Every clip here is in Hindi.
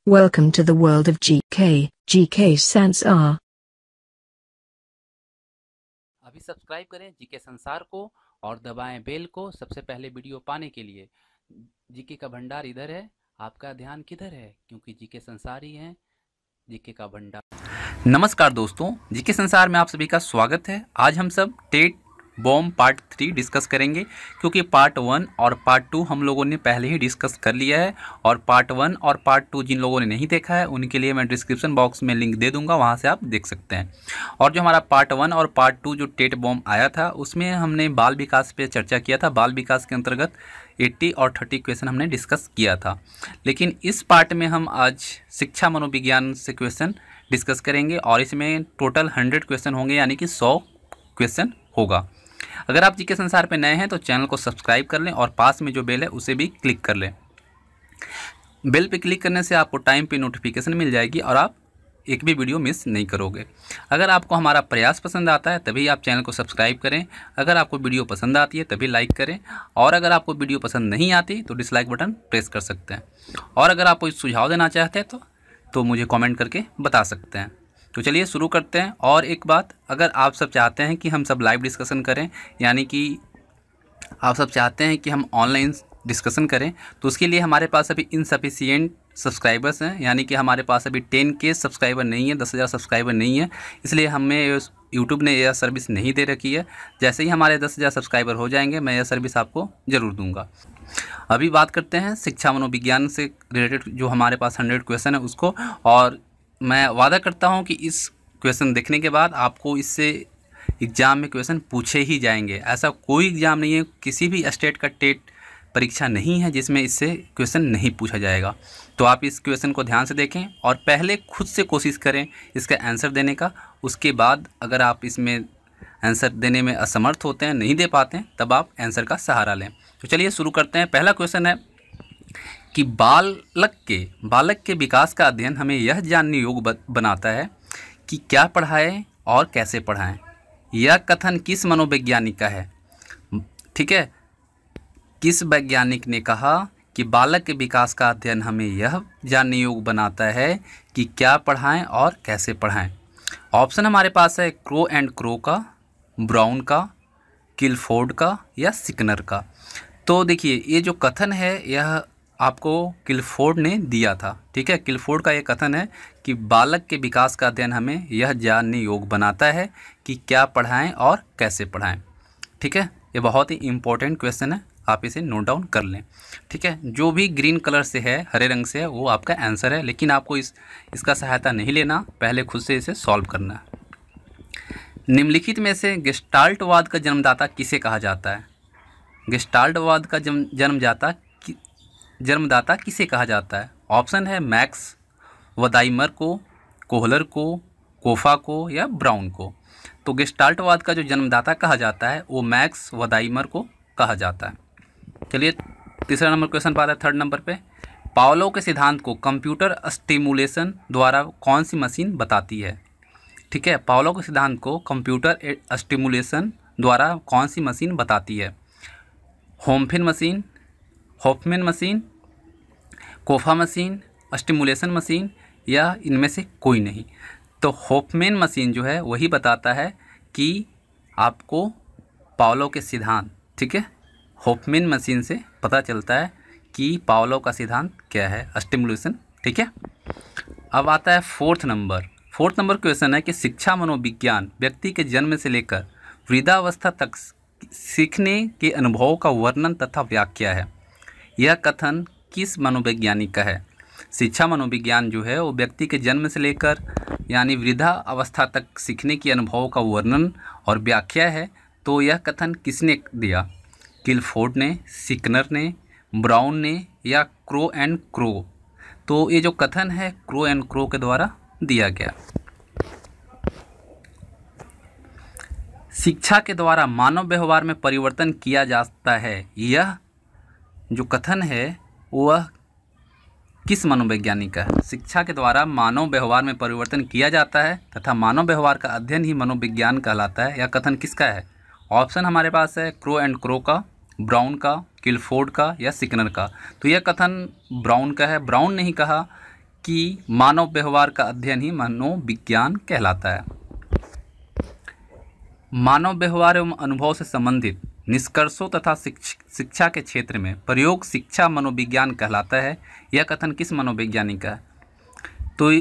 Welcome to the world of GK Sansar. अभी सब्सक्राइब करें जीके संसार को और दबाएं बेल को सबसे पहले वीडियो पाने के लिए। जीके का भंडार इधर है, आपका ध्यान किधर है? क्योंकि जीके संसार ही है जीके का भंडार। नमस्कार दोस्तों, जीके संसार में आप सभी का स्वागत है। आज हम सब टेट बॉम्ब पार्ट 3 डिस्कस करेंगे, क्योंकि पार्ट 1 और पार्ट 2 हम लोगों ने पहले ही डिस्कस कर लिया है। और पार्ट 1 और पार्ट 2 जिन लोगों ने नहीं देखा है उनके लिए मैं डिस्क्रिप्शन बॉक्स में लिंक दे दूंगा, वहां से आप देख सकते हैं। और जो हमारा पार्ट 1 और पार्ट 2 जो टेट बॉम्ब आया था उसमें हमने बाल विकास पे चर्चा किया था। बाल विकास के अंतर्गत 80 और 30 क्वेश्चन हमने डिस्कस किया था। लेकिन इस पार्ट में हम आज शिक्षा मनोविज्ञान से क्वेश्चन डिस्कस करेंगे और इसमें टोटल 100 क्वेश्चन होंगे, यानी कि 100 क्वेश्चन होगा। अगर आप जीके संसार पे नए हैं तो चैनल को सब्सक्राइब कर लें और पास में जो बेल है उसे भी क्लिक कर लें। बेल पे क्लिक करने से आपको टाइम पे नोटिफिकेशन मिल जाएगी और आप एक भी वीडियो मिस नहीं करोगे। अगर आपको हमारा प्रयास पसंद आता है तभी आप चैनल को सब्सक्राइब करें। अगर आपको वीडियो पसंद आती है तभी लाइक करें, और अगर आपको वीडियो पसंद नहीं आती तो डिसलाइक बटन प्रेस कर सकते हैं। और अगर आप कोई सुझाव देना चाहते हैं तो मुझे कमेंट करके बता सकते हैं। तो चलिए शुरू करते हैं। और एक बात, अगर आप सब चाहते हैं कि हम सब लाइव डिस्कशन करें, यानी कि आप सब चाहते हैं कि हम ऑनलाइन डिस्कशन करें, तो उसके लिए हमारे पास अभी इनसफिशिएंट सब्सक्राइबर्स हैं, यानी कि हमारे पास अभी 10K सब्सक्राइबर नहीं है, 10,000 सब्सक्राइबर नहीं है। इसलिए हमें यूट्यूब ने यह सर्विस नहीं दे रखी है। जैसे ही हमारे 10,000 सब्सक्राइबर हो जाएंगे मैं यह सर्विस आपको ज़रूर दूंगा। अभी बात करते हैं शिक्षा मनोविज्ञान से रिलेटेड जो हमारे पास 100 क्वेश्चन है उसको। और मैं वादा करता हूं कि इस क्वेश्चन देखने के बाद आपको इससे एग्ज़ाम में क्वेश्चन पूछे ही जाएंगे। ऐसा कोई एग्ज़ाम नहीं है, किसी भी स्टेट का टेट परीक्षा नहीं है जिसमें इससे क्वेश्चन नहीं पूछा जाएगा। तो आप इस क्वेश्चन को ध्यान से देखें और पहले खुद से कोशिश करें इसका आंसर देने का। उसके बाद अगर आप इसमें आंसर देने में असमर्थ होते हैं, नहीं दे पाते हैं, तब आप आंसर का सहारा लें। तो चलिए शुरू करते हैं। पहला क्वेश्चन है कि बालक के विकास का अध्ययन हमें यह जानने योग्य बनाता है कि क्या पढ़ाएं और कैसे पढ़ाएं। यह कथन किस मनोवैज्ञानिक का है? ठीक है, किस वैज्ञानिक ने कहा कि बालक के विकास का अध्ययन हमें यह जानने योग्य बनाता है कि क्या पढ़ाएं और कैसे पढ़ाएं? ऑप्शन हमारे पास है क्रो एंड क्रो का, ब्राउन का, किलफोर्ड का या सिकनर का। तो देखिए, ये जो कथन है यह आपको किलफोर्ड ने दिया था। ठीक है, किलफोर्ड का ये कथन है कि बालक के विकास का अध्ययन हमें यह जानने योग्य बनाता है कि क्या पढ़ाएं और कैसे पढ़ाएं। ठीक है, ये बहुत ही इम्पोर्टेंट क्वेश्चन है, आप इसे नोट डाउन कर लें। ठीक है, जो भी ग्रीन कलर से है, हरे रंग से है, वो आपका आंसर है। लेकिन आपको इसका सहायता नहीं लेना, पहले खुद से इसे सॉल्व करना है। निम्नलिखित में से गेस्टाल्टवाद का जन्मदाता किसे कहा जाता है? गेस्टाल्टवाद का जन्मदाता किसे कहा जाता है? ऑप्शन है मैक्स वदाइमर को, कोहलर को, कोफा को या ब्राउन को। तो गेस्टाल्टवाद का जो जन्मदाता कहा जाता है वो मैक्स वदाइमर को कहा जाता है। चलिए तीसरा नंबर क्वेश्चन पाते हैं, थर्ड नंबर पे। पावलोव के सिद्धांत को कंप्यूटर स्टिमुलेशन द्वारा कौन सी मशीन बताती है? ठीक है, पावलोव के सिद्धांत को कंप्यूटर स्टिमुलेशन द्वारा कौन सी मशीन बताती है? हॉफमैन मशीन, कोफा मशीन, स्टिमुलेशन मशीन या इनमें से कोई नहीं। तो हॉफमैन मशीन जो है वही बताता है कि आपको पावलोव के सिद्धांत, ठीक है, हॉफमैन मशीन से पता चलता है कि पावलोव का सिद्धांत क्या है, स्टिमुलेशन। ठीक है, अब आता है फोर्थ नंबर क्वेश्चन है कि शिक्षा मनोविज्ञान व्यक्ति के जन्म से लेकर वृद्धावस्था तक सीखने के अनुभव का वर्णन तथा व्याख्या है। यह कथन किस मनोवैज्ञानिक का है? शिक्षा मनोविज्ञान जो है वो व्यक्ति के जन्म से लेकर यानी वृद्धा अवस्था तक सीखने के अनुभव का वर्णन और व्याख्या है। तो यह कथन किसने दिया? किलफोर्ड ने, सिकनर ने, ब्राउन ने या क्रो एंड क्रो? तो ये जो कथन है क्रो एंड क्रो के द्वारा दिया गया। शिक्षा के द्वारा मानव व्यवहार में परिवर्तन किया जाता है, यह जो कथन है वह किस मनोवैज्ञानिक का है? शिक्षा के द्वारा मानव व्यवहार में परिवर्तन किया जाता है तथा मानव व्यवहार का अध्ययन ही मनोविज्ञान कहलाता है। यह कथन किसका है? ऑप्शन हमारे पास है क्रो एंड क्रो का, ब्राउन का, किलफोर्ड का या सिकनर का। तो यह कथन ब्राउन का है। ब्राउन ने ही कहा कि मानव व्यवहार का अध्ययन ही मनोविज्ञान कहलाता है। मानव व्यवहार एवं अनुभव से संबंधित निष्कर्षों तथा शिक्षा के क्षेत्र में प्रयोग शिक्षा मनोविज्ञान कहलाता है। यह कथन किस मनोवैज्ञानिक का है? तो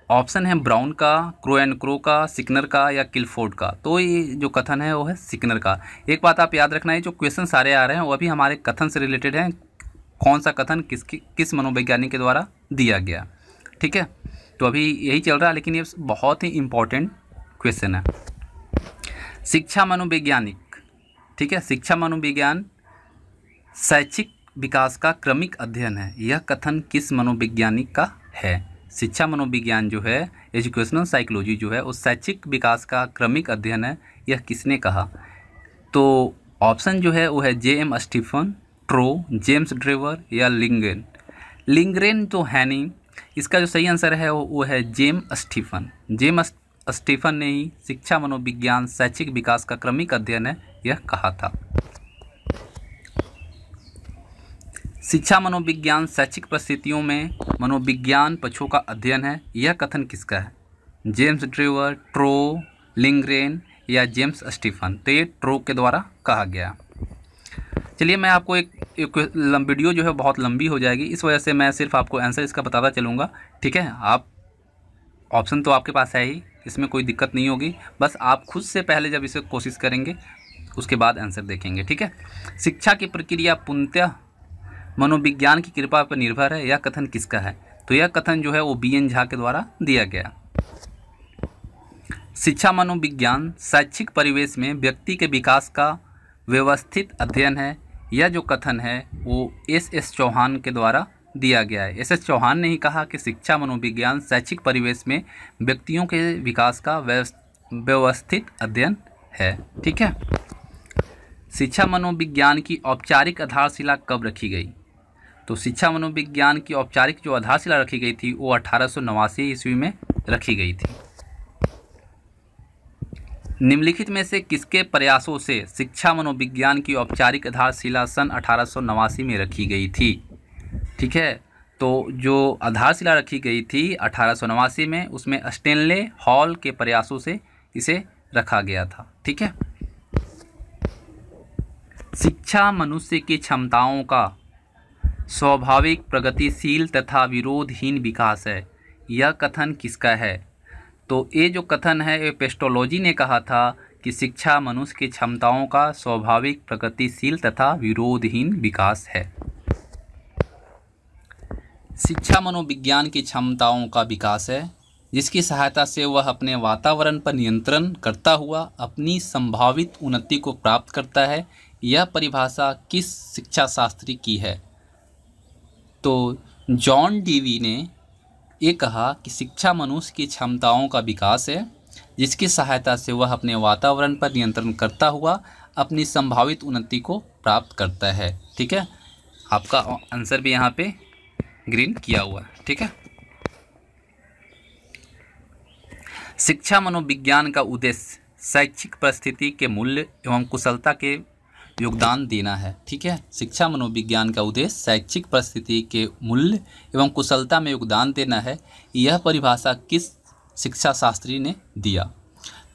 ऑप्शन है ब्राउन का, क्रो एंड क्रो का, सिकनर का या किलफोर्ड का। तो ये जो कथन है वो है सिकनर का। एक बात आप याद रखना है, जो क्वेश्चन सारे आ रहे हैं वो अभी हमारे कथन से रिलेटेड हैं, कौन सा कथन किस मनोवैज्ञानिक के द्वारा दिया गया, ठीक है। तो अभी यही चल रहा है, लेकिन ये बहुत ही इम्पोर्टेंट क्वेश्चन है। शिक्षा मनोवैज्ञानिक, ठीक है, शिक्षा मनोविज्ञान शैक्षिक विकास का क्रमिक अध्ययन है। यह कथन किस मनोवैज्ञानिक का है? शिक्षा मनोविज्ञान जो है, एजुकेशनल साइकोलॉजी जो है, उस शैक्षिक विकास का क्रमिक अध्ययन है। यह किसने कहा? तो ऑप्शन जो है वो है J.M. स्टीफन, ट्रो, जेम्स ड्रेवर या लिंगरेन। लिंगरेन तो है नहीं, इसका जो सही आंसर है वो है जेम्स स्टीफन। जेम्स स्टीफन ने ही शिक्षा मनोविज्ञान शैक्षिक विकास का क्रमिक अध्ययन है यह कहा था। शिक्षा मनोविज्ञान शैक्षिक परिस्थितियों में मनोविज्ञान पक्षों का अध्ययन है। यह कथन किसका है? जेम्स ड्रेवर, ट्रो, लिंगरेन या जेम्स स्टीफन। तो ये ट्रो के द्वारा कहा गया। चलिए मैं आपको एक वीडियो जो है बहुत लंबी हो जाएगी, इस वजह से मैं सिर्फ आपको आंसर इसका बताता चलूँगा, ठीक है। आप ऑप्शन तो आपके पास है ही, इसमें कोई दिक्कत नहीं होगी, बस आप खुद से पहले जब इसे कोशिश करेंगे उसके बाद आंसर देखेंगे, ठीक है। शिक्षा की प्रक्रिया पूर्णतः मनोविज्ञान की कृपा पर निर्भर है। यह कथन किसका है? तो यह कथन जो है वो B.N. झा के द्वारा दिया गया। शिक्षा मनोविज्ञान शैक्षिक परिवेश में व्यक्ति के विकास का व्यवस्थित अध्ययन है। यह जो कथन है वो S.S. चौहान के द्वारा दिया गया है। S.S. चौहान ने ही कहा कि शिक्षा मनोविज्ञान शैक्षिक परिवेश में व्यक्तियों के विकास का व्यवस्थित अध्ययन है, ठीक है। शिक्षा मनोविज्ञान की औपचारिक आधारशिला कब रखी गई? तो शिक्षा मनोविज्ञान की औपचारिक जो आधारशिला रखी गई थी वो 1889 ईस्वी में रखी गई थी। निम्नलिखित में से किसके प्रयासों से शिक्षा मनोविज्ञान की औपचारिक आधारशिला सन 1889 में रखी गई थी? ठीक है, तो जो आधारशिला रखी गई थी 1889 में, उसमें स्टेनले हॉल के प्रयासों से इसे रखा गया था, ठीक है। शिक्षा मनुष्य की क्षमताओं का स्वाभाविक, प्रगतिशील तथा विरोधहीन विकास है। यह कथन किसका है? तो ये जो कथन है ये पेस्टोलॉजी ने कहा था कि शिक्षा मनुष्य की क्षमताओं का स्वाभाविक, प्रगतिशील तथा विरोधहीन विकास है। शिक्षा मनोविज्ञान की क्षमताओं का विकास है जिसकी सहायता से वह अपने वातावरण पर नियंत्रण करता हुआ अपनी संभावित उन्नति को प्राप्त करता है। यह परिभाषा किस शिक्षा शास्त्री की है? तो जॉन डीवी ने ये कहा कि शिक्षा मनुष्य की क्षमताओं का विकास है जिसकी सहायता से वह अपने वातावरण पर नियंत्रण करता हुआ अपनी संभावित उन्नति को प्राप्त करता है, ठीक है। आपका आंसर भी यहाँ पे ग्रीन किया हुआ है, ठीक है। शिक्षा मनोविज्ञान का उद्देश्य शैक्षिक परिस्थिति के मूल्य एवं कुशलता के योगदान देना है, ठीक है। शिक्षा मनोविज्ञान का उद्देश्य शैक्षिक परिस्थिति के मूल्य एवं कुशलता में योगदान देना है। यह परिभाषा किस शिक्षा शास्त्री ने दिया?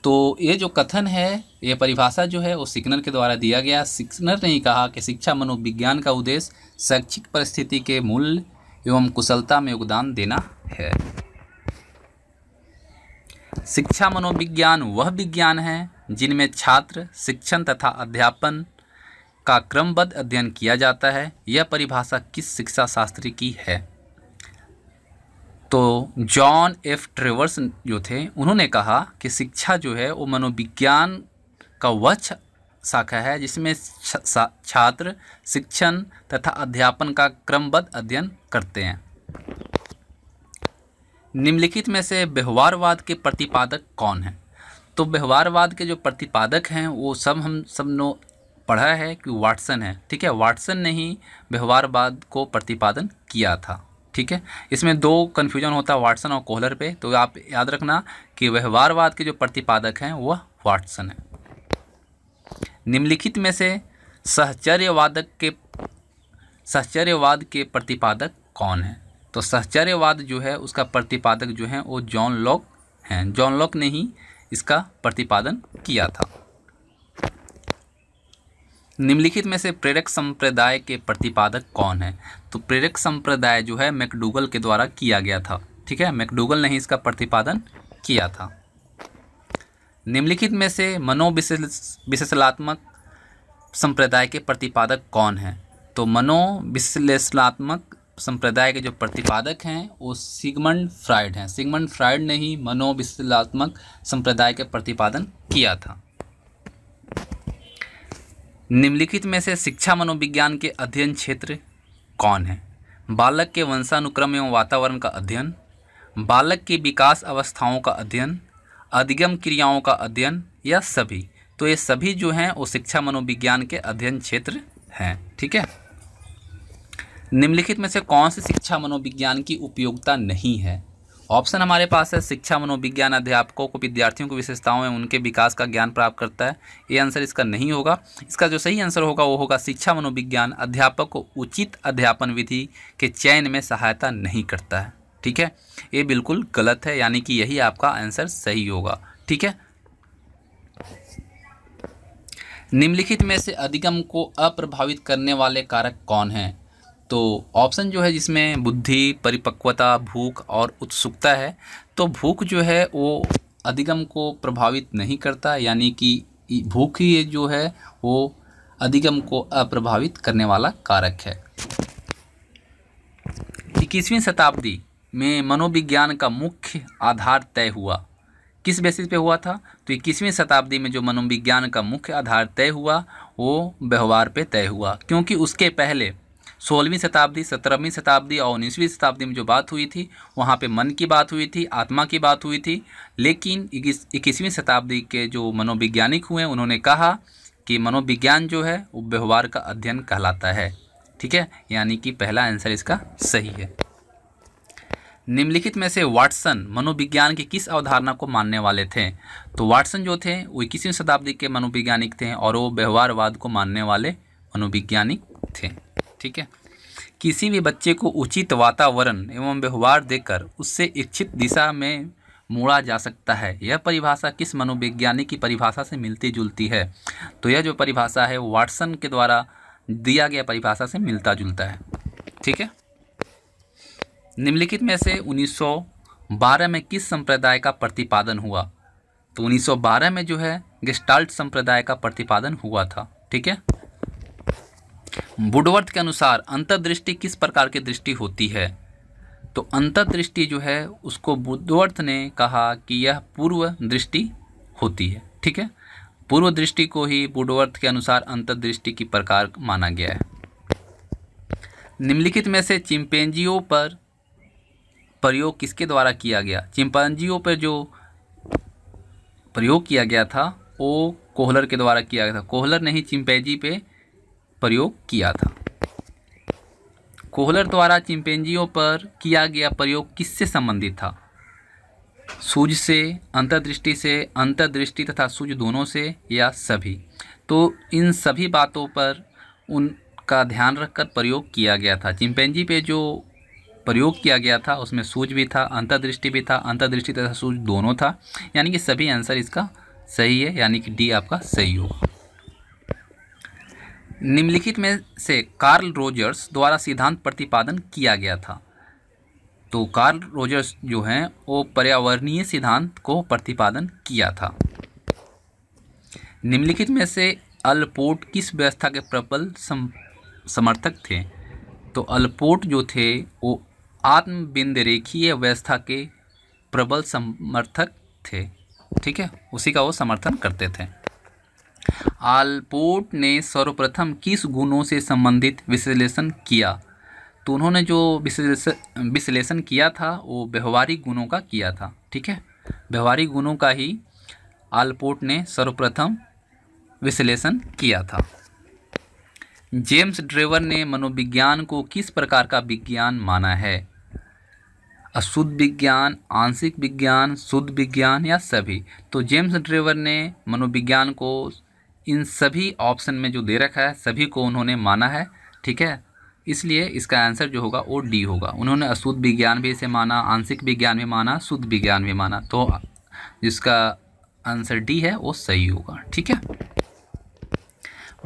तो ये जो कथन है, ये परिभाषा जो है वो सिकनर के द्वारा दिया गया। सिकनर ने ही कहा कि शिक्षा मनोविज्ञान का उद्देश्य शैक्षिक परिस्थिति के मूल्य एवं कुशलता में योगदान देना है। शिक्षा मनोविज्ञान वह विज्ञान है जिनमें छात्र, शिक्षण तथा अध्यापन का क्रमबद्ध अध्ययन किया जाता है। यह परिभाषा किस शिक्षा शास्त्री की है? तो जॉन एफ ट्रेवर्स जो थे उन्होंने कहा कि शिक्षा जो है वो मनोविज्ञान का वह शाखा है जिसमें छात्र, शिक्षण तथा अध्यापन का क्रमबद्ध अध्ययन करते हैं। निम्नलिखित में से व्यवहारवाद के प्रतिपादक कौन हैं? तो व्यवहारवाद के जो प्रतिपादक हैं वो हम सबने पढ़ा है कि वाटसन है, ठीक है। वाटसन ने ही व्यवहारवाद को प्रतिपादन किया था, ठीक है। इसमें दो कन्फ्यूजन होता है वाटसन और कोहलर पे, तो आप याद रखना कि व्यवहारवाद के जो प्रतिपादक हैं वह वाटसन है। निम्नलिखित में से साहचर्यवाद के प्रतिपादक कौन है? तो साहचर्यवाद जो है उसका प्रतिपादक जो है वो जॉन लॉक हैं। जॉन लॉक ने ही इसका प्रतिपादन किया था। निम्नलिखित में से प्रेरक संप्रदाय के प्रतिपादक कौन है? तो प्रेरक संप्रदाय जो है मैकडूगल के द्वारा किया गया था। ठीक है, मैकडूगल ने ही इसका प्रतिपादन किया था। निम्नलिखित में से मनोविश्लेषणात्मक संप्रदाय के प्रतिपादक कौन हैं? तो मनोविश्लेषणात्मक संप्रदाय के जो प्रतिपादक हैं वो सिगमंड फ्राइड हैं। सिगमंड फ्राइड ने ही मनोविश्लेषणात्मक संप्रदाय के प्रतिपादन किया था। निम्नलिखित में से शिक्षा मनोविज्ञान के अध्ययन क्षेत्र कौन है? बालक के वंशानुक्रम एवं वातावरण का अध्ययन, बालक की विकास अवस्थाओं का अध्ययन, अधिगम क्रियाओं का अध्ययन या सभी? तो ये सभी जो हैं वो शिक्षा मनोविज्ञान के अध्ययन क्षेत्र हैं। ठीक है। निम्नलिखित में से कौन सी शिक्षा मनोविज्ञान की उपयोगिता नहीं है? ऑप्शन हमारे पास है शिक्षा मनोविज्ञान अध्यापकों को विद्यार्थियों की विशेषताओं एवं उनके विकास का ज्ञान प्राप्त करता है। ये आंसर इसका नहीं होगा। इसका जो सही आंसर होगा वो होगा शिक्षा मनोविज्ञान अध्यापक को उचित अध्यापन विधि के चयन में सहायता नहीं करता है। ठीक है, ये बिल्कुल गलत है, यानी कि यही आपका आंसर सही होगा। ठीक है। निम्नलिखित में से अधिगम को अप्रभावित करने वाले कारक कौन हैं? तो ऑप्शन जो है जिसमें बुद्धि, परिपक्वता, भूख और उत्सुकता है, तो भूख जो है वो अधिगम को प्रभावित नहीं करता, यानी कि भूख ही जो है वो अधिगम को अप्रभावित करने वाला कारक है। 21वीं शताब्दी में मनोविज्ञान का मुख्य आधार तय हुआ, किस बेसिस पे हुआ था? तो 21वीं शताब्दी में जो मनोविज्ञान का मुख्य आधार तय हुआ वो व्यवहार पे तय हुआ, क्योंकि उसके पहले 16वीं शताब्दी, 17वीं शताब्दी और 19वीं शताब्दी में जो बात हुई थी वहाँ पे मन की बात हुई थी, आत्मा की बात हुई थी। लेकिन 21वीं शताब्दी के जो मनोवैज्ञानिक हुए उन्होंने कहा कि मनोविज्ञान जो है वो व्यवहार का अध्ययन कहलाता है। ठीक है, यानी कि पहला आंसर इसका सही है। निम्नलिखित में से वाटसन मनोविज्ञान की किस अवधारणा को मानने वाले थे? तो वाटसन जो थे वो 21वीं शताब्दी के मनोवैज्ञानिक थे और वो व्यवहारवाद को मानने वाले मनोवैज्ञानिक थे। ठीक है। किसी भी बच्चे को उचित वातावरण एवं व्यवहार देकर उससे इच्छित दिशा में मोड़ा जा सकता है, यह परिभाषा किस मनोवैज्ञानिक की परिभाषा से मिलती जुलती है? तो यह जो परिभाषा है वाटसन के द्वारा दिया गया परिभाषा से मिलता जुलता है। ठीक है। निम्नलिखित में से 1912 में किस संप्रदाय का प्रतिपादन हुआ? तो 1912 में जो है गेस्टाल्ट संप्रदाय का प्रतिपादन हुआ था। ठीक है। वुडवर्थ के अनुसार अंतर्दृष्टि किस प्रकार की दृष्टि होती है? तो अंतर्दृष्टि जो है उसको वुडवर्थ ने कहा कि यह पूर्व दृष्टि होती है। ठीक है, पूर्व दृष्टि को ही वुडवर्थ के अनुसार अंतर्दृष्टि की प्रकार माना गया है। निम्नलिखित में से चिंपैंजियों पर प्रयोग किसके द्वारा किया गया? चिंपैंजियों पर जो प्रयोग किया गया था वो कोहलर के द्वारा किया गया था। कोहलर ने ही चिंपैंजी पे प्रयोग किया था। कोहलर द्वारा चिंपैंजियों पर किया गया प्रयोग किससे संबंधित था? सूझ से, अंतर्दृष्टि तथा सूझ दोनों से या सभी? तो इन सभी बातों पर उनका ध्यान रखकर प्रयोग किया गया था। चिंपैंजी पे जो प्रयोग किया गया था उसमें सूझ भी था, अंतर्दृष्टि भी था, अंतर्दृष्टि तथा सूझ दोनों था, यानी कि सभी आंसर इसका सही है, यानी कि डी आपका सही होगा। निम्नलिखित में से कार्ल रोजर्स द्वारा सिद्धांत प्रतिपादन किया गया था। तो कार्ल रोजर्स जो हैं वो पर्यावरणीय सिद्धांत को प्रतिपादन किया था। निम्नलिखित में से अल्पोर्ट किस व्यवस्था के प्रबल समर्थक थे? तो अल्पोर्ट जो थे वो आत्मबिंदरेखीय व्यवस्था के प्रबल समर्थक थे। ठीक है, उसी का वो समर्थन करते थे। अल्पोर्ट ने सर्वप्रथम किस गुणों से संबंधित विश्लेषण किया? तो उन्होंने जो विश्लेषण किया था वो व्यवहारिक गुणों का किया था। ठीक है, व्यवहारिक गुणों का ही अल्पोर्ट ने सर्वप्रथम विश्लेषण किया था। जेम्स ड्रेवर ने मनोविज्ञान को किस प्रकार का विज्ञान माना है? अशुद्ध विज्ञान, आंशिक विज्ञान, शुद्ध विज्ञान या सभी? तो जेम्स ड्रेवर ने मनोविज्ञान को इन सभी ऑप्शन में जो दे रखा है सभी को उन्होंने माना है। ठीक है, इसलिए इसका आंसर जो होगा वो डी होगा। उन्होंने अशुद्ध विज्ञान भी इसे माना, आंशिक विज्ञान भी माना, शुद्ध विज्ञान भी माना, तो जिसका आंसर डी है वो सही होगा। ठीक है।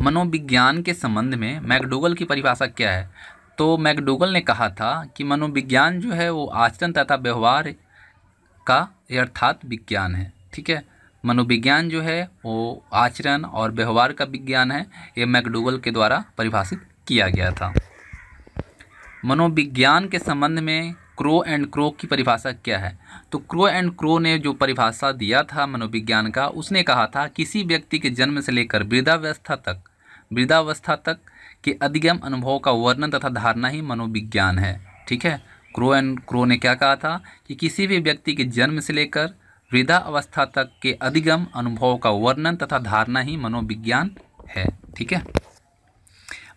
मनोविज्ञान के संबंध में मैकडोगल की परिभाषा क्या है? तो मैकडोगल ने कहा था कि मनोविज्ञान जो है वो आचरण तथा व्यवहार का यथार्थ विज्ञान है। ठीक है। मनोविज्ञान जो है वो आचरण और व्यवहार का विज्ञान है। ये मैकडोगल के द्वारा परिभाषित किया गया था। मनोविज्ञान के संबंध में क्रो एंड क्रो की परिभाषा क्या है? तो क्रो एंड क्रो ने जो परिभाषा दिया था मनोविज्ञान का, उसने कहा था किसी व्यक्ति के जन्म से लेकर वृद्धावस्था तक के अधिगम अनुभव का वर्णन तथा धारणा ही मनोविज्ञान है। ठीक है। क्रो एंड क्रो ने क्या कहा था कि किसी भी व्यक्ति के जन्म से लेकर वृद्धावस्था तक के अधिगम अनुभव का वर्णन तथा धारणा ही मनोविज्ञान है। ठीक है।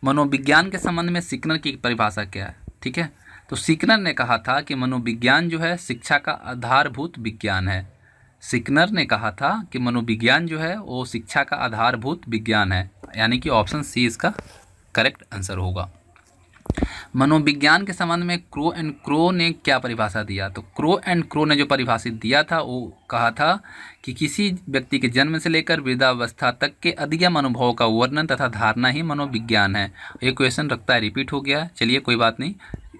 मनोविज्ञान के संबंध में सिकनर की परिभाषा क्या है? ठीक है। तो सिकनर ने कहा था कि मनोविज्ञान जो है शिक्षा का आधारभूत विज्ञान है। सिकनर ने कहा था कि मनोविज्ञान जो है वो शिक्षा का आधारभूत विज्ञान है, यानी कि ऑप्शन सी इसका करेक्ट आंसर होगा। मनोविज्ञान के संबंध में क्रो एंड क्रो ने क्या परिभाषा दिया? तो क्रो एंड क्रो ने जो परिभाषित दिया था वो कहा था कि किसी व्यक्ति के जन्म से लेकर वृद्धावस्था तक के अधिगम अनुभव का वर्णन तथा धारणा ही मनोविज्ञान है। ये क्वेश्चन लगता है रिपीट हो गया, चलिए कोई बात नहीं,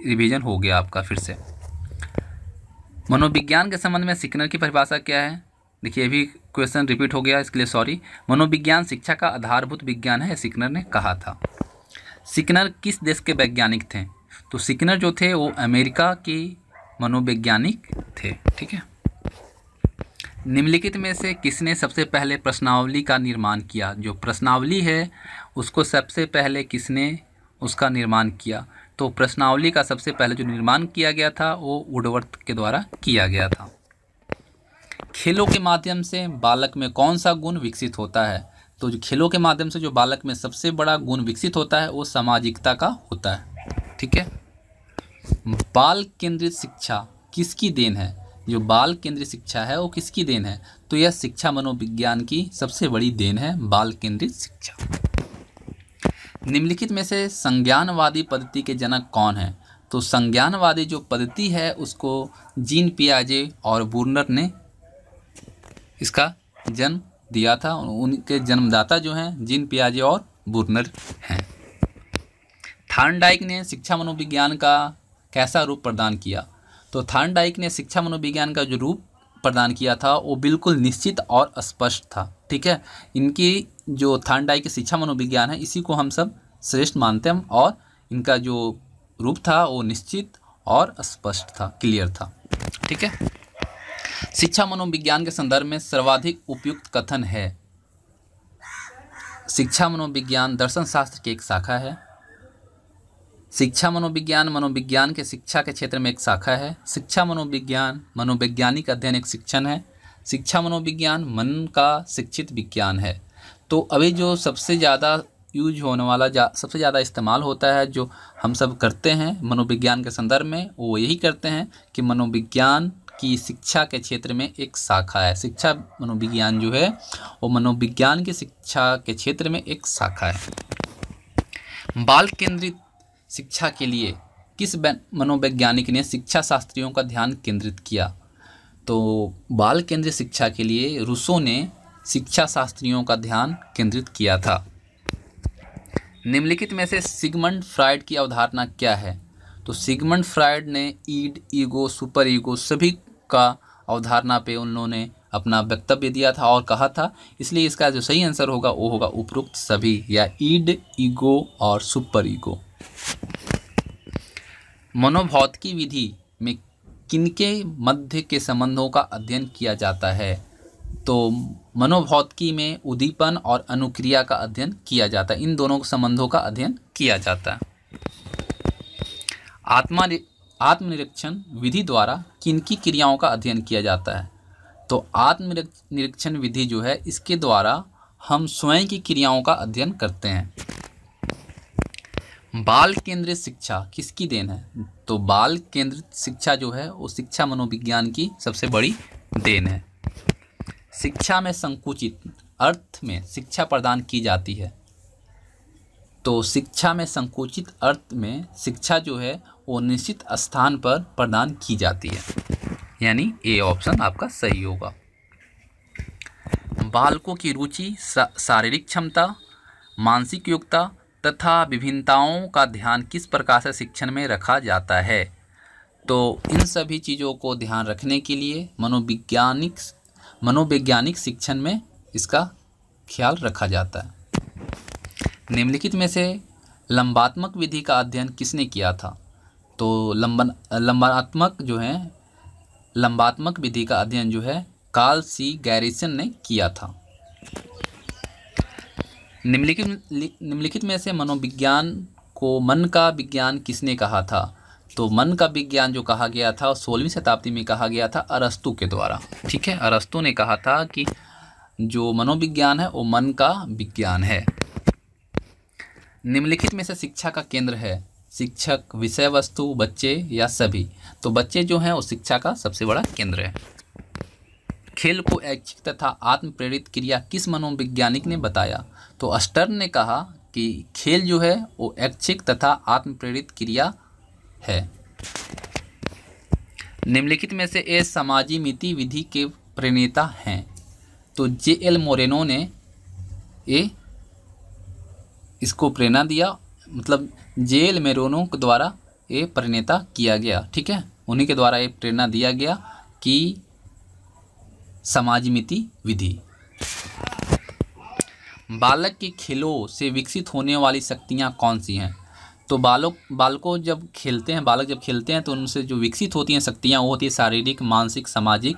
रिवीजन हो गया आपका फिर से। मनोविज्ञान के संबंध में सिकनर की परिभाषा क्या है? देखिए, ये भी क्वेश्चन रिपीट हो गया, इसके लिए सॉरी। मनोविज्ञान शिक्षा का आधारभूत विज्ञान है, सिकनर ने कहा था। सिकनर किस देश के वैज्ञानिक थे? तो सिकनर जो थे वो अमेरिका के मनोवैज्ञानिक थे। ठीक है। निम्नलिखित में से किसने सबसे पहले प्रश्नावली का निर्माण किया? जो प्रश्नावली है उसको सबसे पहले किसने उसका निर्माण किया? तो प्रश्नावली का सबसे पहले जो निर्माण किया गया था वो वुडवर्थ के द्वारा किया गया था। खेलों के माध्यम से बालक में कौन सा गुण विकसित होता है? तो जो खेलों के माध्यम से जो बालक में सबसे बड़ा गुण विकसित होता है वो सामाजिकता का होता है। ठीक है। बाल केंद्रित शिक्षा किसकी देन है? जो बाल केंद्रित शिक्षा है वो किसकी देन है? तो यह शिक्षा मनोविज्ञान की सबसे बड़ी देन है, बाल केंद्रित शिक्षा। निम्नलिखित में से संज्ञानवादी पद्धति के जनक कौन है? तो संज्ञानवादी जो पद्धति है उसको जीन पियाजे और बूर्नर ने इसका जन्म दिया था। उनके जन्मदाता जो हैं जीन पियाजे और बूर्नर हैं। थॉर्नडाइक ने शिक्षा मनोविज्ञान का कैसा रूप प्रदान किया? तो थॉर्नडाइक ने शिक्षा मनोविज्ञान का जो रूप प्रदान किया था वो बिल्कुल निश्चित और स्पष्ट था। ठीक है। इनकी जो थॉर्नडाइक की शिक्षा मनोविज्ञान है इसी को हम सब श्रेष्ठ मानते हैं और इनका जो रूप था वो निश्चित और स्पष्ट था, क्लियर था। ठीक है। शिक्षा मनोविज्ञान के संदर्भ में सर्वाधिक उपयुक्त कथन है। शिक्षा मनोविज्ञान दर्शन शास्त्र की एक शाखा है। शिक्षा मनोविज्ञान मनोविज्ञान के शिक्षा के क्षेत्र में एक शाखा है। शिक्षा मनोविज्ञान मनोवैज्ञानिक अध्ययन एक शिक्षण है। शिक्षा मनोविज्ञान मन का शिक्षित विज्ञान है। तो अभी जो सबसे ज़्यादा यूज होने वाला सबसे ज़्यादा इस्तेमाल होता है जो हम सब करते हैं मनोविज्ञान के संदर्भ में, वो यही करते हैं कि मनोविज्ञान की शिक्षा के क्षेत्र में एक शाखा है। शिक्षा मनोविज्ञान जो है वो मनोविज्ञान की शिक्षा के क्षेत्र में एक शाखा है। बाल केंद्रित शिक्षा के लिए किस मनोवैज्ञानिक ने शिक्षा शास्त्रियों का ध्यान केंद्रित किया? तो बाल केंद्रित शिक्षा के लिए रूसो ने शिक्षा शास्त्रियों का ध्यान केंद्रित किया था। निम्नलिखित में से सिगमंड फ्राइड की अवधारणा क्या है? तो सिगमंड फ्राइड ने ईड, ईगो, सुपर ईगो सभी का अवधारणा पे उन्होंने अपना वक्तव्य दिया था और कहा था, इसलिए इसका जो सही आंसर होगा वो होगा उपरोक्त सभी, या ईड, ईगो और सुपर ईगो। मनोभौतिकी विधि में किनके मध्य के संबंधों का अध्ययन किया जाता है? तो मनोभौतिकी में उद्दीपन और अनुक्रिया का अध्ययन किया जाता है। इन दोनों संबंधों का अध्ययन किया जाता है। आत्मनिरीक्षण विधि द्वारा किनकी क्रियाओं का अध्ययन किया जाता है? तो आत्मनिरीक्षण विधि जो है इसके द्वारा हम स्वयं की क्रियाओं का अध्ययन करते हैं। बाल केंद्रित शिक्षा किसकी देन है? तो बाल केंद्रित शिक्षा जो है वो शिक्षा मनोविज्ञान की सबसे बड़ी देन है। शिक्षा में संकुचित अर्थ में शिक्षा प्रदान की जाती है। तो शिक्षा में संकुचित अर्थ में शिक्षा जो है वो निश्चित स्थान पर प्रदान की जाती है, यानी ए ऑप्शन आपका सही होगा। बालकों की रुचि, शारीरिक क्षमता, मानसिक योग्यता तथा विभिन्नताओं का ध्यान किस प्रकार से शिक्षण में रखा जाता है? तो इन सभी चीज़ों को ध्यान रखने के लिए मनोवैज्ञानिक शिक्षण में इसका ख्याल रखा जाता है। निम्नलिखित में से लंबात्मक विधि का अध्ययन किसने किया था? तो लंबात्मक विधि का अध्ययन जो है कार्ल सी गैरिसन ने किया था। निम्नलिखित में से मनोविज्ञान को मन का विज्ञान किसने कहा था? तो मन का विज्ञान जो कहा गया था 16वीं शताब्दी में कहा गया था अरस्तु के द्वारा। ठीक है, अरस्तु ने कहा था कि जो मनोविज्ञान है वो मन का विज्ञान है। निम्नलिखित में से शिक्षा का केंद्र है शिक्षक, विषय वस्तु, बच्चे या सभी? तो बच्चे जो हैं वो शिक्षा का सबसे बड़ा केंद्र है। खेल को ऐच्छिक तथा आत्म प्रेरित क्रिया किस मनोवैज्ञानिक ने बताया? तो स्टर्न ने कहा कि खेल जो है वो ऐच्छिक तथा आत्म प्रेरित क्रिया है। निम्नलिखित में से ए समाजी मिति विधि के प्रणेता हैं? तो जे.एल. मोरेनो ने इसको प्रेरणा दिया, मतलब जे.एल. मोरेनो के द्वारा ये प्रणेता किया गया। ठीक है, उन्हीं के द्वारा ये प्रेरणा दिया गया कि समाजमिति विधि। बालक के खेलों से विकसित होने वाली शक्तियाँ कौन सी हैं? तो बालक जब खेलते हैं तो उनसे जो विकसित होती हैं शक्तियाँ वो होती है शारीरिक, मानसिक, सामाजिक।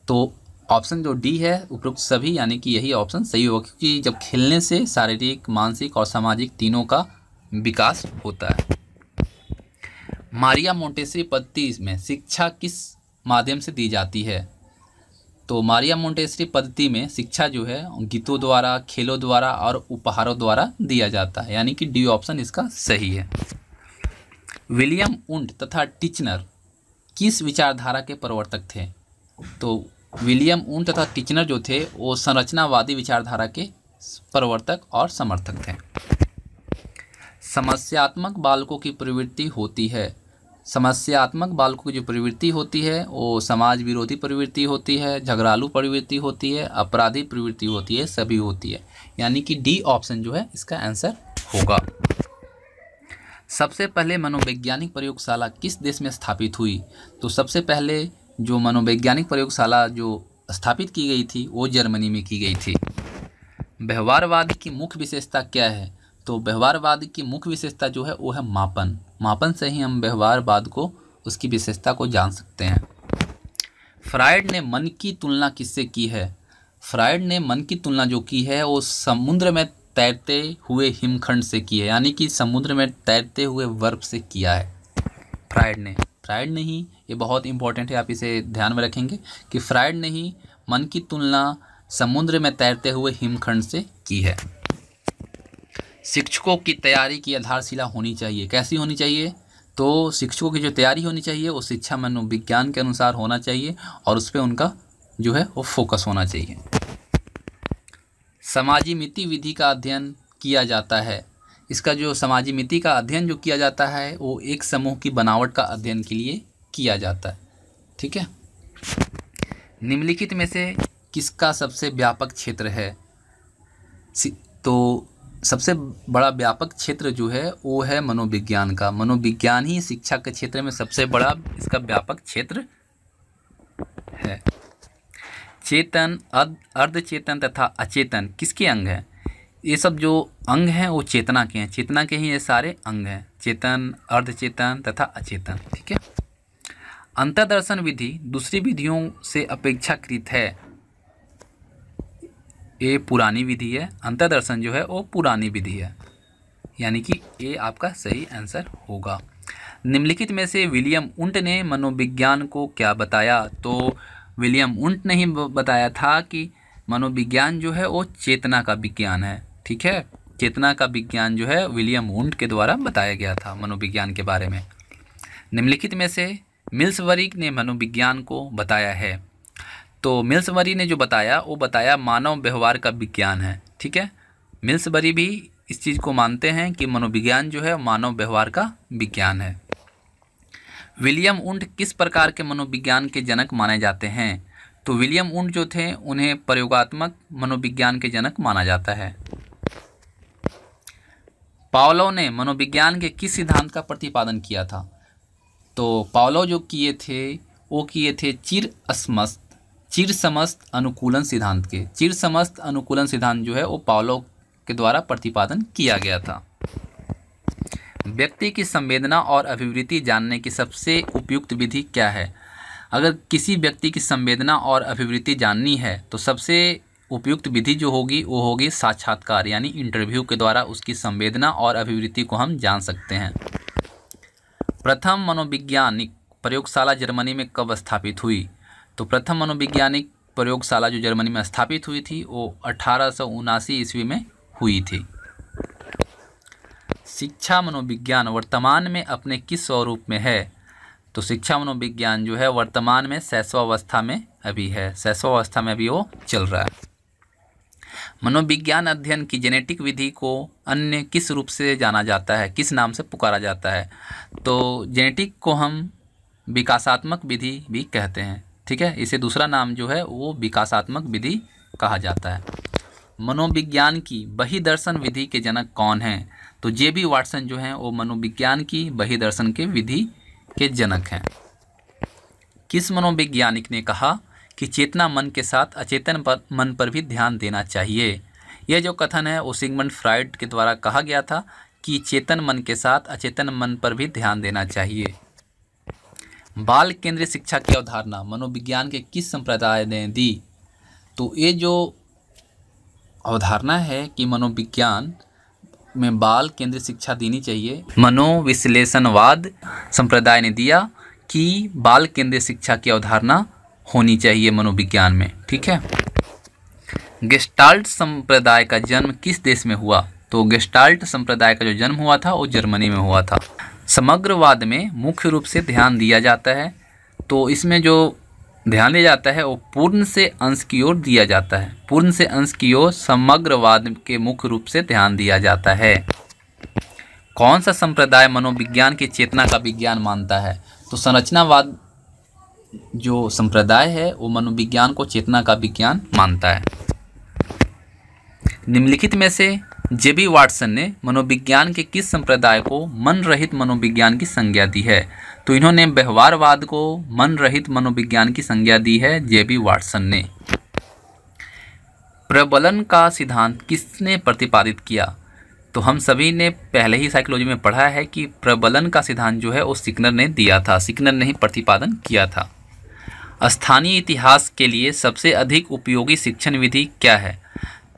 तो ऑप्शन जो डी है उपरोक्त सभी, यानी कि यही ऑप्शन सही होगा, क्योंकि जब खेलने से शारीरिक, मानसिक और सामाजिक तीनों का विकास होता है। मारिया मोंटेसरी पद्धति में शिक्षा किस माध्यम से दी जाती है? तो मारिया मोंटेसरी पद्धति में शिक्षा जो है गीतों द्वारा, खेलों द्वारा और उपहारों द्वारा दिया जाता है, यानी कि डी ऑप्शन इसका सही है। विलियम वुंट तथा टिचनर किस विचारधारा के प्रवर्तक थे? तो विलियम वुंट तथा टिचनर जो थे वो संरचनावादी विचारधारा के प्रवर्तक और समर्थक थे। समस्यात्मक बालकों की प्रवृत्ति होती है। समस्यात्मक बालकों की जो प्रवृत्ति होती है वो समाज विरोधी प्रवृत्ति होती है, झगड़ालू प्रवृत्ति होती है, अपराधी प्रवृत्ति होती है, सभी होती है, यानी कि डी ऑप्शन जो है इसका आंसर होगा। सबसे पहले मनोवैज्ञानिक प्रयोगशाला किस देश में स्थापित हुई? तो सबसे पहले जो मनोवैज्ञानिक प्रयोगशाला जो स्थापित की गई थी वो जर्मनी में की गई थी। व्यवहारवाद की मुख्य विशेषता क्या है? तो व्यवहारवाद की मुख्य विशेषता जो है वो है मापन। मापन से ही हम व्यवहारवाद को, उसकी विशेषता को जान सकते हैं। फ्रायड ने मन की तुलना किससे की है? फ्रायड ने मन की तुलना जो की है वो समुद्र में तैरते हुए हिमखंड से की है, यानी कि समुद्र में तैरते हुए बर्फ से किया है फ्रायड ने ही, ये बहुत इंपॉर्टेंट है, आप इसे ध्यान में रखेंगे कि फ्रायड ने ही मन की तुलना समुद्र में तैरते हुए हिमखंड से की है। शिक्षकों की तैयारी की आधारशिला होनी चाहिए, कैसी होनी चाहिए? तो शिक्षकों की जो तैयारी होनी चाहिए वो शिक्षा मनोविज्ञान के अनुसार होना चाहिए और उस पर उनका जो है वो फोकस होना चाहिए। समाजी मिति विधि का अध्ययन किया जाता है। इसका जो समाजी मिति का अध्ययन जो किया जाता है वो एक समूह की बनावट का अध्ययन के लिए किया जाता है। ठीक है, निम्नलिखित में से किसका सबसे व्यापक क्षेत्र है? तो सबसे बड़ा व्यापक क्षेत्र जो है वो है मनोविज्ञान का। मनोविज्ञान ही शिक्षा के क्षेत्र में सबसे बड़ा इसका व्यापक क्षेत्र है। चेतन, अर्धचेतन तथा अचेतन किसके अंग हैं? ये सब जो अंग हैं वो चेतना के हैं, चेतना के ही ये सारे अंग हैं, चेतन, अर्धचेतन तथा अचेतन। ठीक है, अंतर्दर्शन विधि दूसरी विधियों से अपेक्षाकृत है। ये पुरानी विधि है, अंतर्दर्शन जो है वो पुरानी विधि है, यानी कि ये आपका सही आंसर होगा। निम्नलिखित में से विलियम वुंट ने मनोविज्ञान को क्या बताया? तो विलियम वुंट ने ही बताया था कि मनोविज्ञान जो है वो चेतना का विज्ञान है। ठीक है, चेतना का विज्ञान जो है विलियम वुंट के द्वारा बताया गया था मनोविज्ञान के बारे में। निम्नलिखित में से मिल्सबरी ने मनोविज्ञान को बताया है। तो मिल्सबरी ने जो बताया वो बताया मानव व्यवहार का विज्ञान है। ठीक है, मिल्सबरी भी इस चीज़ को मानते हैं कि मनोविज्ञान जो है मानव व्यवहार का विज्ञान है। विलियम वुंड किस प्रकार के मनोविज्ञान के जनक माने जाते हैं? तो विलियम वुंड जो थे उन्हें प्रयोगात्मक मनोविज्ञान के जनक माना जाता है। पावलोव ने मनोविज्ञान के किस सिद्धांत का प्रतिपादन किया था? तो पावलोव जो किए थे वो किए थे चिर समस्त अनुकूलन सिद्धांत के। चिर समस्त अनुकूलन सिद्धांत जो है वो पावलोव के द्वारा प्रतिपादन किया गया था। व्यक्ति की संवेदना और अभिवृत्ति जानने की सबसे उपयुक्त विधि क्या है? अगर किसी व्यक्ति की संवेदना और अभिवृत्ति जाननी है तो सबसे उपयुक्त विधि जो होगी वो होगी साक्षात्कार, यानी इंटरव्यू के द्वारा उसकी संवेदना और अभिवृत्ति को हम जान सकते हैं। प्रथम मनोवैज्ञानिक प्रयोगशाला जर्मनी में कब स्थापित हुई? तो प्रथम मनोवैज्ञानिक प्रयोगशाला जो जर्मनी में स्थापित हुई थी वो 1879 ईस्वी में हुई थी। शिक्षा मनोविज्ञान वर्तमान में अपने किस स्वरूप में है? तो शिक्षा मनोविज्ञान जो है वर्तमान में शैशवावस्था में अभी है, शैशवावस्था में अभी वो चल रहा है। मनोविज्ञान अध्ययन की जेनेटिक विधि को अन्य किस रूप से जाना जाता है, किस नाम से पुकारा जाता है? तो जेनेटिक को हम विकासात्मक विधि भी कहते हैं, ठीक है। इसे दूसरा नाम जो है वो विकासात्मक विधि कहा जाता है। मनोविज्ञान की बहिर्दर्शन विधि के जनक कौन हैं? तो जे.बी. वाटसन जो हैं वो मनोविज्ञान की बहिर्दर्शन के विधि के जनक हैं। किस मनोवैज्ञानिक ने कहा कि चेतना मन के साथ अचेतन मन पर भी ध्यान देना चाहिए? यह जो कथन है वो सिगमंड फ्राइड के द्वारा कहा गया था कि चेतन मन के साथ अचेतन मन पर भी ध्यान देना चाहिए। बाल केंद्रित शिक्षा की अवधारणा मनोविज्ञान के किस संप्रदाय ने दी? तो ये जो अवधारणा है कि मनोविज्ञान में बाल केंद्रित शिक्षा देनी चाहिए, मनोविश्लेषणवाद संप्रदाय ने दिया कि बाल केंद्रित शिक्षा की अवधारणा होनी चाहिए मनोविज्ञान में, ठीक है। गेस्टाल्ट संप्रदाय का जन्म किस देश में हुआ? तो गेस्टाल्ट संप्रदाय का जो जन्म हुआ था वो जर्मनी में हुआ था। समग्रवाद में मुख्य रूप से ध्यान दिया जाता है, तो इसमें जो ध्यान दिया जाता है वो पूर्ण से अंश की ओर दिया जाता है। पूर्ण से अंश की ओर समग्रवाद के मुख्य रूप से ध्यान दिया जाता है। कौन सा संप्रदाय मनोविज्ञान की चेतना का विज्ञान मानता है? तो संरचनावाद जो संप्रदाय है वो मनोविज्ञान को चेतना का विज्ञान मानता है। निम्नलिखित में से जे.बी. वाटसन ने मनोविज्ञान के किस संप्रदाय को मन रहित मनोविज्ञान की संज्ञा दी है? तो इन्होंने व्यवहारवाद को मन रहित मनोविज्ञान की संज्ञा दी है जे.बी. वाटसन ने। प्रबलन का सिद्धांत किसने प्रतिपादित किया? तो हम सभी ने पहले ही साइकोलॉजी में पढ़ा है कि प्रबलन का सिद्धांत जो है वो सिकनर ने दिया था, सिकनर ने ही प्रतिपादन किया था। स्थानीय इतिहास के लिए सबसे अधिक उपयोगी शिक्षण विधि क्या है?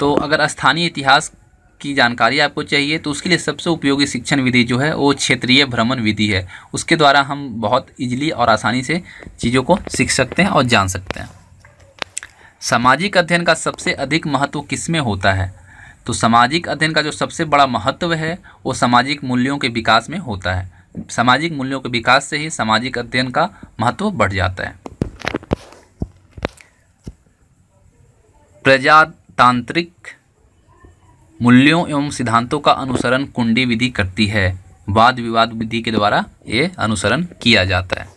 तो अगर स्थानीय इतिहास की जानकारी आपको चाहिए तो उसके लिए सबसे उपयोगी शिक्षण विधि जो है वो क्षेत्रीय भ्रमण विधि है। उसके द्वारा हम बहुत इजीली और आसानी से चीज़ों को सीख सकते हैं और जान सकते हैं। सामाजिक अध्ययन का सबसे अधिक महत्व किसमें होता है? तो सामाजिक अध्ययन का जो सबसे बड़ा महत्व है वो सामाजिक मूल्यों के विकास में होता है। सामाजिक मूल्यों के विकास से ही सामाजिक अध्ययन का महत्व बढ़ जाता है। प्रजातांत्रिक मूल्यों एवं सिद्धांतों का अनुसरण कुंडी विधि करती है। वाद विवाद विधि के द्वारा ये अनुसरण किया जाता है।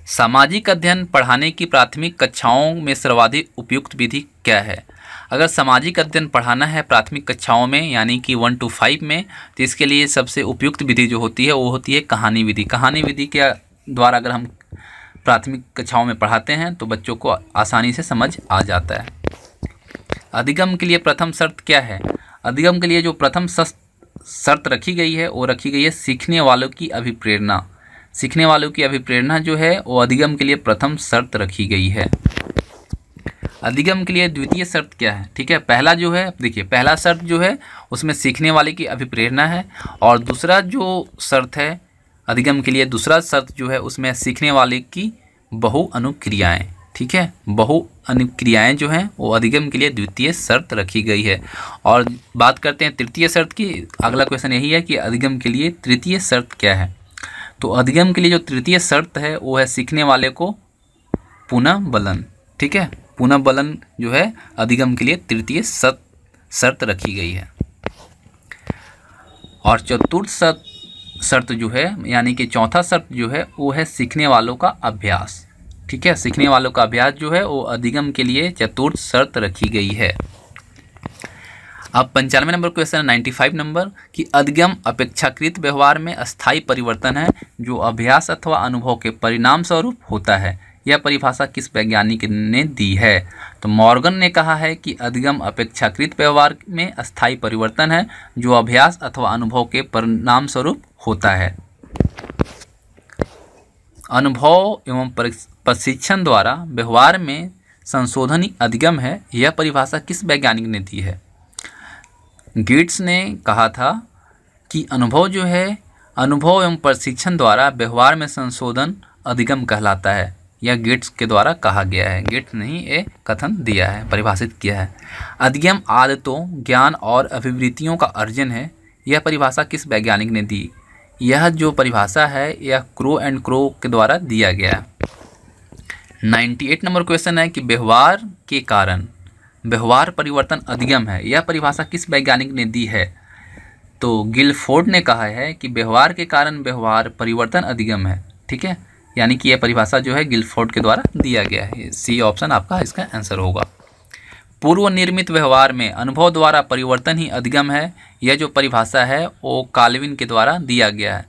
सामाजिक अध्ययन पढ़ाने की प्राथमिक कक्षाओं में सर्वाधिक उपयुक्त विधि क्या है? अगर सामाजिक अध्ययन पढ़ाना है प्राथमिक कक्षाओं में यानी कि 1 to 5 में, तो इसके लिए सबसे उपयुक्त विधि जो होती है वो होती है कहानी विधि। कहानी विधि के द्वारा अगर हम प्राथमिक कक्षाओं में पढ़ाते हैं तो बच्चों को आसानी से समझ आ जाता है। अधिगम के लिए प्रथम शर्त क्या है? अधिगम के लिए जो प्रथम शर्त रखी गई है वो रखी गई है सीखने वालों की अभिप्रेरणा। सीखने वालों की अभिप्रेरणा जो है वो अधिगम के लिए प्रथम शर्त रखी गई है। अधिगम के लिए द्वितीय शर्त क्या है? ठीक है, पहला जो है देखिए, पहला शर्त जो है उसमें सीखने वाले की अभिप्रेरणा है, और दूसरा जो शर्त है अधिगम के लिए, दूसरा शर्त जो है उसमें सीखने वाले की बहु अनुक्रियाएँ। ठीक है, बहु अनुक्रियाएँ जो हैं वो अधिगम के लिए द्वितीय शर्त रखी गई है। और बात करते हैं तृतीय शर्त की। अगला क्वेश्चन यही है कि अधिगम के लिए तृतीय शर्त क्या है? तो अधिगम के लिए जो तृतीय शर्त है वो है सीखने वाले को पुनः बलन। ठीक है, पुनः बलन जो है अधिगम के लिए तृतीय शर्त रखी गई है। और चतुर्थ शर्त जो है यानी कि चौथा शर्त जो है वो है सीखने वालों का अभ्यास। ठीक है, सीखने वालों का अभ्यास जो है वो अधिगम के लिए चतुर्थ शर्त रखी गई है। अब 95 नंबर क्वेश्चन 95 नंबर कि अधिगम अपेक्षाकृत व्यवहार में अस्थायी परिवर्तन है जो अभ्यास अथवा अनुभव के परिणाम स्वरूप होता है। यह परिभाषा किस वैज्ञानिक ने दी है? तो मॉर्गन ने कहा है कि अधिगम अपेक्षाकृत व्यवहार में अस्थायी परिवर्तन है जो अभ्यास अथवा अनुभव के परिणाम स्वरूप होता है। अनुभव एवं प्रशिक्षण द्वारा व्यवहार में संशोधन ही अधिगम है। यह परिभाषा किस वैज्ञानिक ने दी है? गेट्स ने कहा था कि अनुभव जो है अनुभव एवं प्रशिक्षण द्वारा व्यवहार में संशोधन अधिगम कहलाता है। यह गेट्स के द्वारा कहा गया है। गेट्स ने ही ये कथन दिया है, परिभाषित किया है। अधिगम आदतों, ज्ञान और अभिवृत्तियों का अर्जन है। यह परिभाषा किस वैज्ञानिक ने दी? यह जो परिभाषा है यह क्रो एंड क्रो के द्वारा दिया गया। 98 नंबर क्वेश्चन है कि व्यवहार के कारण व्यवहार परिवर्तन अधिगम है। यह परिभाषा किस वैज्ञानिक ने दी है? तो गिलफोर्ड ने कहा है कि व्यवहार के कारण व्यवहार परिवर्तन अधिगम है। ठीक है, यानी कि यह परिभाषा जो है गिलफोर्ड के द्वारा दिया गया है। सी ऑप्शन आपका इसका आंसर होगा। पूर्व निर्मित व्यवहार में अनुभव द्वारा परिवर्तन ही अधिगम है। यह जो परिभाषा है वो काल्विन के द्वारा दिया गया है।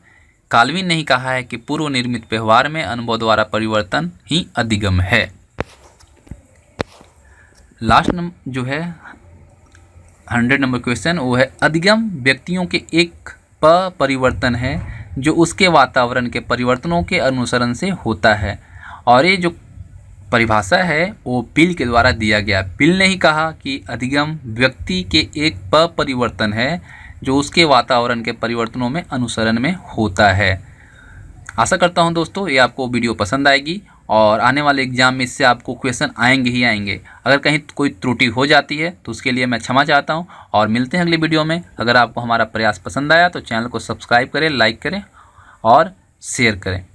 काल्विन ने ही कहा है कि पूर्व निर्मित व्यवहार में अनुभव द्वारा परिवर्तन ही अधिगम है। लास्ट नंबर जो है 100 नंबर क्वेश्चन वो है अधिगम व्यक्तियों के एक परिवर्तन है जो उसके वातावरण के परिवर्तनों के अनुसरण से होता है। और ये जो परिभाषा है वो पिल के द्वारा दिया गया। पिल ने ही कहा कि अधिगम व्यक्ति के एक परिवर्तन है जो उसके वातावरण के परिवर्तनों में अनुसरण में होता है। आशा करता हूं दोस्तों ये आपको वीडियो पसंद आएगी और आने वाले एग्जाम में इससे आपको क्वेश्चन आएंगे ही आएंगे। अगर कहीं कोई त्रुटि हो जाती है तो उसके लिए मैं क्षमा चाहता हूं और मिलते हैं अगली वीडियो में। अगर आपको हमारा प्रयास पसंद आया तो चैनल को सब्सक्राइब करें, लाइक करें और शेयर करें।